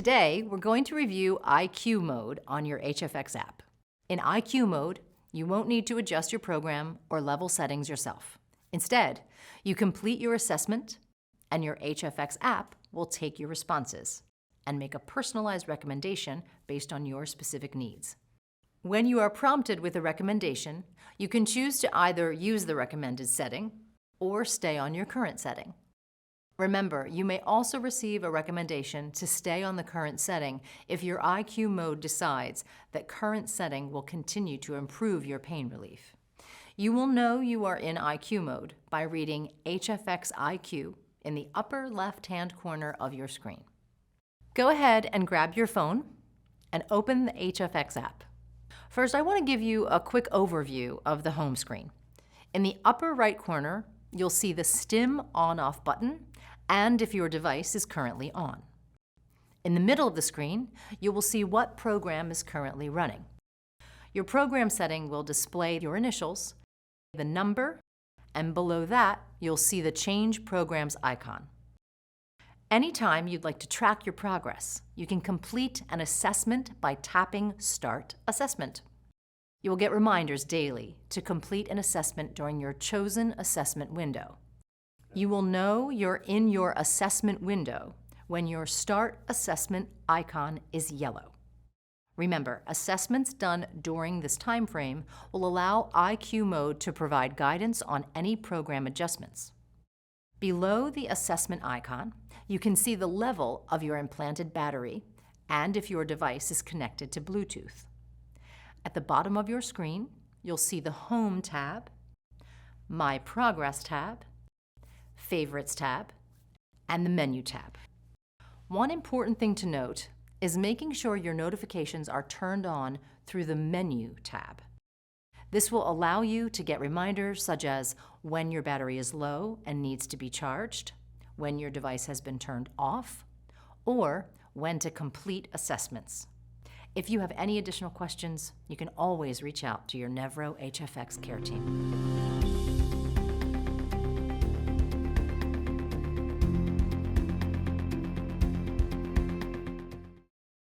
Today, we're going to review IQ mode on your HFX app. In IQ mode, you won't need to adjust your program or level settings yourself. Instead, you complete your assessment, and your HFX app will take your responses and make a personalized recommendation based on your specific needs. When you are prompted with a recommendation, you can choose to either use the recommended setting or stay on your current setting. Remember, you may also receive a recommendation to stay on the current setting if your IQ mode decides that current setting will continue to improve your pain relief. You will know you are in IQ mode by reading HFX IQ in the upper left-hand corner of your screen. Go ahead and grab your phone and open the HFX app. First, I want to give you a quick overview of the home screen. In the upper right corner, you'll see the STIM on-off button and if your device is currently on. In the middle of the screen, you will see what program is currently running. Your program setting will display your initials, the number, and below that, you'll see the Change Programs icon. Anytime you'd like to track your progress, you can complete an assessment by tapping Start Assessment. You will get reminders daily to complete an assessment during your chosen assessment window. You will know you're in your assessment window when your Start Assessment icon is yellow. Remember, assessments done during this time frame will allow IQ mode to provide guidance on any program adjustments. Below the assessment icon, you can see the level of your implanted battery and if your device is connected to Bluetooth. At the bottom of your screen, you'll see the Home tab, My Progress tab, Favorites tab, and the Menu tab. One important thing to note is making sure your notifications are turned on through the Menu tab. This will allow you to get reminders such as when your battery is low and needs to be charged, when your device has been turned off, or when to complete assessments. If you have any additional questions, you can always reach out to your Nevro HFX care team.